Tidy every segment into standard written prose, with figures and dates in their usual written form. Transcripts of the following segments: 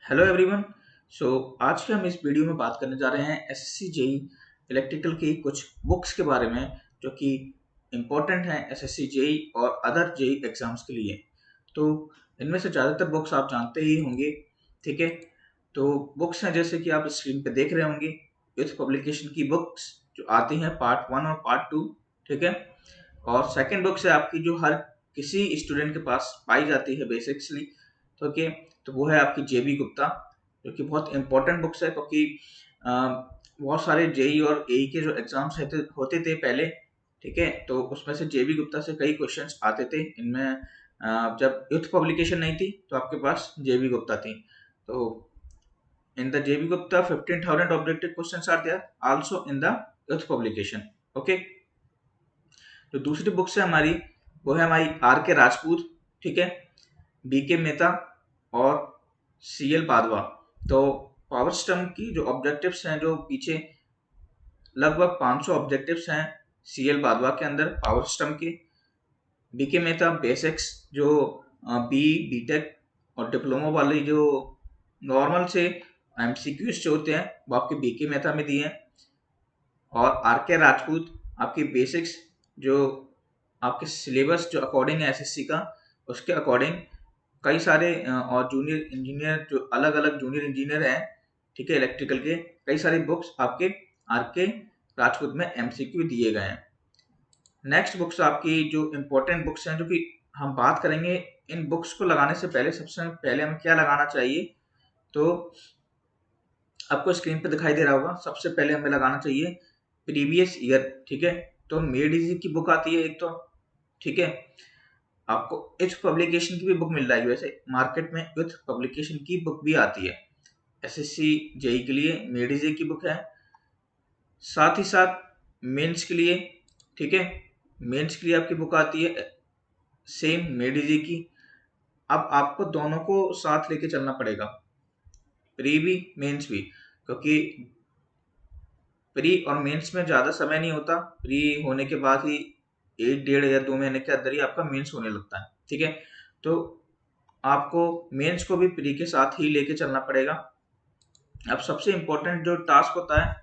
Hello everyone. सो आज के हम इस वीडियो में बात करने जा रहे हैं एसएससी जेई इलेक्ट्रिकल की कुछ बुक्स के बारे में जो कि इम्पोर्टेंट हैं एसएससी जेई और अदर जेई एग्जाम्स के लिए। तो इनमें से ज़्यादातर बुक्स आप जानते ही होंगे, ठीक है। तो बुक्स हैं जैसे कि आप स्क्रीन पे देख रहे होंगे, विथ पब्लिकेशन की बुक्स जो आती हैं पार्ट 1 और पार्ट 2, ठीक है। और सेकंड बुक्स है आपकी जो हर किसी स्टूडेंट के पास पाई जाती है बेसिक्सली, ओके। तो वो है आपकी जेबी गुप्ता, जो कि बहुत इंपॉर्टेंट बुक्स है क्योंकि बहुत सारे जेई और एई के जो एग्जाम्स होते थे पहले, ठीक है। तो उसमें से जेबी गुप्ता से कई क्वेश्चंस आते थे इनमें। जब यूथ पब्लिकेशन नहीं थी तो आपके पास जेबी गुप्ता थी। तो in the JB Gupta 15,000 objective questions are there also in the Youth publication, okay. जो दूसरी बुक्स है हमारी, वो है हमारी आर के राजपूत, ठीक है, बी के मेहता और सी एल पादवा। तो पावर सिस्टम की जो ऑब्जेक्टिव्स हैं, जो पीछे लगभग 500 ऑब्जेक्टिव्स हैं सी एल पादवा के अंदर पावर सिस्टम के। बी के मेहता बेसिक्स जो बीटेक और डिप्लोमा वाले जो नॉर्मल से एमसीक्यूज जो होते हैं वो आपके बी के मेहता में दिए हैं। और आर के राजपूत आपकी बेसिक्स जो आपके सिलेबस जो अकॉर्डिंग है एसएससी का, उसके अकॉर्डिंग कई सारे और जूनियर इंजीनियर जो अलग अलग जूनियर इंजीनियर हैं, ठीक है, इलेक्ट्रिकल के कई सारी बुक्स आपके आर के राजपूत में एमसीक्यू दिए गए हैं। नेक्स्ट बुक्स आपकी जो इम्पोर्टेंट बुक्स हैं जो कि हम बात करेंगे, इन बुक्स को लगाने से पहले सबसे पहले हमें क्या लगाना चाहिए, तो आपको स्क्रीन पे दिखाई दे रहा होगा। सबसे पहले हमें लगाना चाहिए प्रीवियस ईयर, ठीक है। तो मेड इजी की बुक आती है एक, तो ठीक है। आपको इच पब्लिकेशन की भी बुक मिल जाएगी, वैसे मार्केट में विथ पब्लिकेशन की बुक भी आती है एसएससी जेई के लिए, मेड इजी की बुक है। साथ ही साथ मेंस के लिए, ठीक है, मेंस के लिए आपकी बुक आती है सेम मेड इजी की। अब आपको दोनों को साथ लेके चलना पड़ेगा, प्री भी मेंस भी, क्योंकि प्री और मेंस में ज़्यादा समय नहीं होता। प्री होने के बाद ही 1 डेढ़ या 2 महीने के अंदर ही आपका मेंस होने लगता है, ठीक है। तो आपको मेंस को भी प्री के साथ ही लेके चलना पड़ेगा। अब सबसे इम्पोर्टेंट जो टास्क होता है,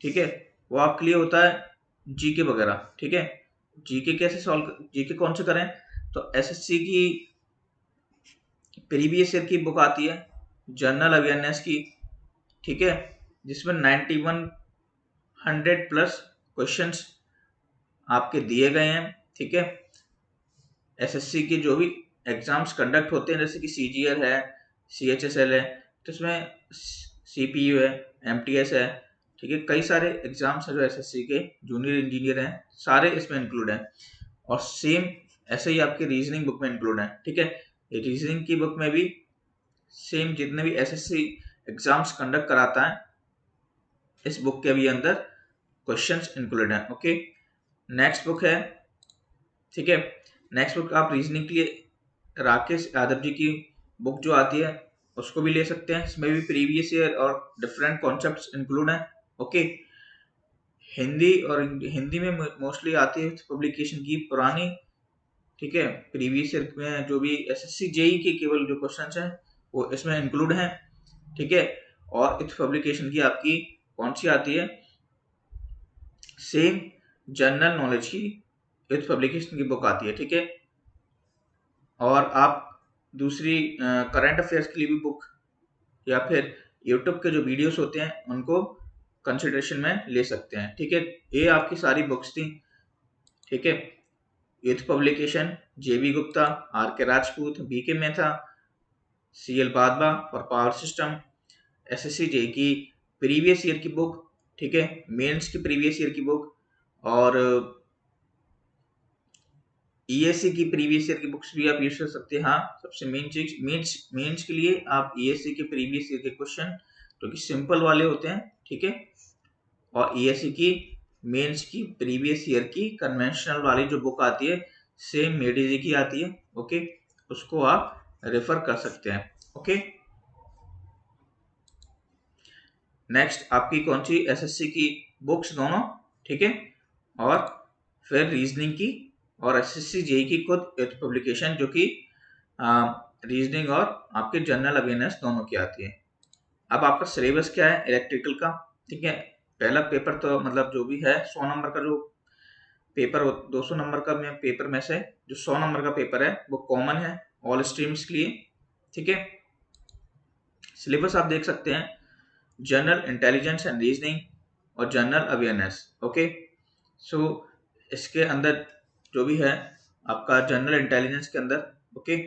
ठीक है, वो आपके लिए होता है जीके वगैरह, ठीक है। जीके कैसे सॉल्व, जीके कौन से करें, तो एसएससी की प्रीवियस ईयर की बुक आती है जनरल अवेयरनेस की, ठीक है, जिसमें 9100 प्लस क्वेश्चंस आपके दिए गए हैं, ठीक है। एसएससी के जो भी एग्जाम्स कंडक्ट होते हैं जैसे कि सीजीएल है, सीएचएसएल है, तो इसमें सीपीयू है, एमटीएस है, ठीक है। कई सारे एग्जाम्स हैं जो एसएससी के जूनियर इंजीनियर हैं, सारे इसमें इंक्लूड हैं। और सेम ऐसे ही आपके रीजनिंग बुक में इंक्लूड है, ठीक है। रीजनिंग की बुक में भी सेम जितने भी एसएससी एग्जाम्स कंडक्ट कराता है, इस बुक के भी अंदर क्वेश्चंस इंक्लूड हैं, ओके। नेक्स्ट बुक है, ठीक है, नेक्स्ट बुक आप रीजनिंग के लिए राकेश यादव जी की बुक जो आती है उसको भी ले सकते हैं। इसमें भी प्रीवियस ईयर और डिफरेंट कॉन्सेप्ट्स इंक्लूड हैं, ओके। हिंदी और हिंदी में मोस्टली आती है पब्लिकेशन की पुरानी, ठीक है। प्रीवियस ईयर में जो भी एसएससी जेई के केवल जो क्वेश्चंस हैं वो इसमें इंक्लूड हैं, ठीक है। और इस पब्लिकेशन की आपकी कौन सी आती है, सेम जनरल नॉलेज की विथ पब्लिकेशन की बुक आती है, ठीक है। और आप दूसरी करंट अफेयर्स के लिए भी बुक या फिर यूट्यूब के जो वीडियोस होते हैं उनको कंसिडरेशन में ले सकते हैं, ठीक है। ये आपकी सारी बुक्स थी, ठीक है। Youth publication JB Gupta, R K Rajput, B K Mehta, C L बादबा for power system, SSC JE की प्रीवियस ईयर की बुक, ठीक है, मेंस की प्रीवियस ईयर की बुक, और ईएससी की प्रीवियस ईयर की बुक्स भी आप यूज कर सकते हैं। हाँ, सबसे मेन चीज मेंस के लिए आप ईएससी के प्रीवियस ईयर के क्वेश्चन जो कि सिंपल वाले होते हैं, ठीक है। और ईएससी की मेंस की प्रीवियस ईयर की कन्वेंशनल वाली जो बुक आती है सेम मेडिजी की आती है, ओके, उसको आप रेफर कर सकते हैं, ओके। नेक्स्ट आपकी कौन सी, एसएससी की बुक्स दोनों, ठीक है। और फिर रीजनिंग की और एसएससी जेई की खुद पब्लिकेशन जो कि रीजनिंग और आपके जनरल अवेयरनेस दोनों की आती है। अब आपका सिलेबस क्या है इलेक्ट्रिकल का, ठीक है। पहला पेपर तो मतलब जो भी है 100 नंबर का जो पेपर 200 नंबर का पेपर में से जो 100 नंबर का पेपर है वो कॉमन है ऑल स्ट्रीम्स के लिए, ठीक है। सिलेबस आप देख सकते हैं, जनरल इंटेलिजेंस एंड रीजनिंग और जनरल अवेयरनेस, ओके। सो इसके अंदर जो भी है आपका जनरल इंटेलिजेंस के अंदर, ओके,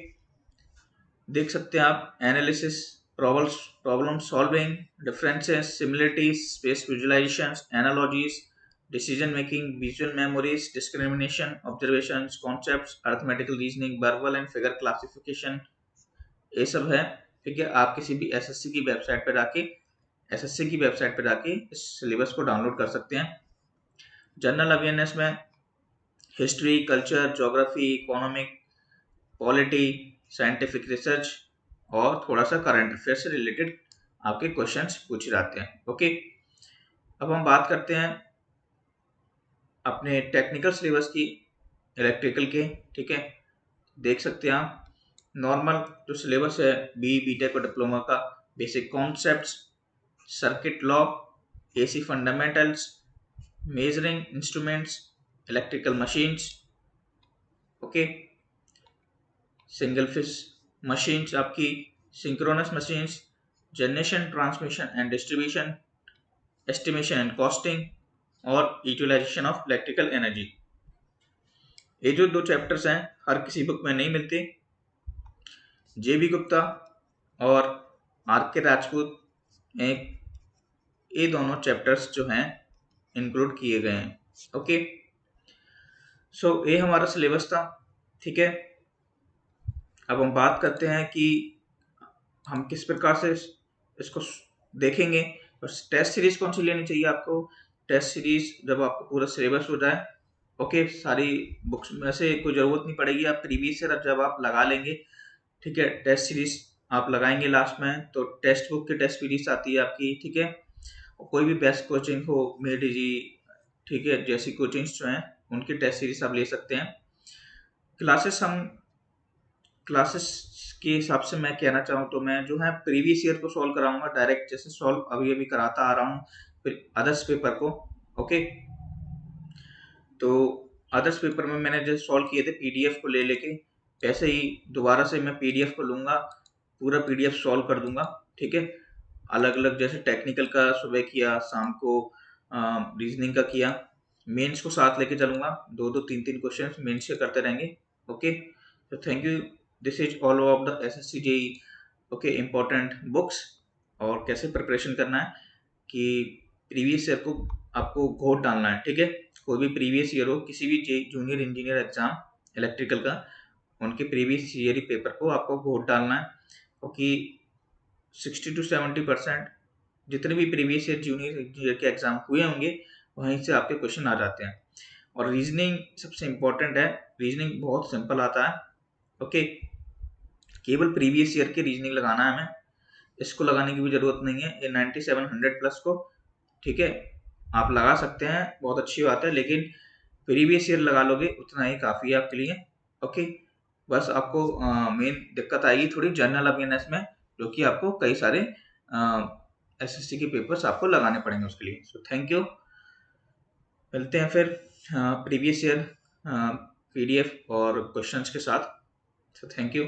देख सकते हैं आप analysis, problem solving, differences, similarities, space visualisations, analogies, decision making, visual memories, discrimination, observations, concepts, arithmetical reasoning, verbal and figure classification, ये सब है, ठीक है। आप किसी भी एसएससी की वेबसाइट पर जाके इस सिलेबस को डाउनलोड कर सकते हैं। जनरल अवेयरनेस में history, culture, geography, economic, polity, scientific research और थोड़ा सा करंट अफेयर से रिलेटेड आपके क्वेश्चंस पूछे जाते हैं, ओके। अब हम बात करते हैं अपने टेक्निकल सिलेबस की, इलेक्ट्रिकल के, ठीक है। देख सकते हैं आप नॉर्मल जो सिलेबस है बीटेक और डिप्लोमा का, basic concepts, circuit law, AC fundamentals, measuring instruments, electrical machines, okay, single phase machines आपकी, synchronous machines, generation, transmission and distribution, estimation and costing और यूटिलाइजेशन ऑफ इलेक्ट्रिकल एनर्जी। ये जो 2 chapters हैं हर किसी book में नहीं मिलते। जेबी गुप्ता और आर.के. राजपूत एक ये दोनों चैप्टर्स जो हैं इंक्लूड किए गए हैं, ओके। सो ये हमारा सिलेबस था, ठीक है। अब हम बात करते हैं कि हम किस प्रकार से इसको देखेंगे। बस टेस्ट सीरीज कौन सी लेनी चाहिए आपको, टेस्ट सीरीज जब आपको पूरा सिलेबस हो जाए, ओके, सारी बुक्स में से कोई ज़रूरत नहीं पड़ेगी, आप प्रीवियस ईयर जब आप लगा लेंगे, ठीक है, टेस्ट सीरीज आप लगाएंगे लास्ट में तो टेक्स्ट बुक की टेस्ट सीरीज आती है आपकी, ठीक है। और कोई भी बेस्ट कोचिंग हो, मेडी जी, ठीक है, जैसी कोचिंग्स जो हैं उनकी टेस्ट सीरीज आप ले सकते हैं। क्लासेस के हिसाब से मैं कहना चाहूँ तो मैं जो है प्रीवियस ईयर को सॉल्व कराऊंगा डायरेक्ट, जैसे सॉल्व अभी अभी कराता आ रहा हूँ अदर्स पेपर को, ओके। तो अदर्स पेपर में मैंने जैसे सॉल्व किए थे पीडीएफ को ले लेके, ऐसे ही दोबारा से मैं पीडीएफ को लूंगा, पूरा पीडीएफ सॉल्व कर दूंगा, ठीक है। अलग अलग जैसे टेक्निकल का सुबह किया, शाम को रीजनिंग का किया, मेंस को साथ लेके चलूंगा, 2-2 3-3 क्वेश्चंस मेंस के करते रहेंगे, ओके। तो thank you, this is all of the SSC JE, okay, important books और कैसे प्रिपरेशन करना है कि प्रीवियस ईयर को आपको घोट डालना है, ठीक है। कोई भी प्रीवियस ईयर हो, किसी भी जूनियर इंजीनियर एग्जाम इलेक्ट्रिकल का, उनके प्रीवियस ईयर ही पेपर को आपको घोट डालना है, क्योंकि 60 to 70% जितने भी प्रीवियस ईयर जूनियर इंजीनियर के एग्जाम हुए होंगे वहीं से आपके क्वेश्चन आ जाते हैं। और रीजनिंग सबसे इम्पोर्टेंट है, रीजनिंग बहुत सिंपल आता है, ओके। केवल प्रीवियस ईयर के रीजनिंग लगाना है हमें, इसको लगाने की भी जरूरत नहीं है, ये 9700 प्लस को, ठीक है, आप लगा सकते हैं, बहुत अच्छी बात है, लेकिन प्रीवियस ईयर लगा लोगे उतना ही काफ़ी है आपके लिए, ओके। बस आपको मेन दिक्कत आएगी थोड़ी जनरल अवेयरनेस में, जो कि आपको कई सारे एसएससी के पेपर्स आपको लगाने पड़ेंगे उसके लिए। सो थैंक यू, मिलते हैं फिर प्रीवियस ईयर पीडीएफ और क्वेश्चंस के साथ। So thank you.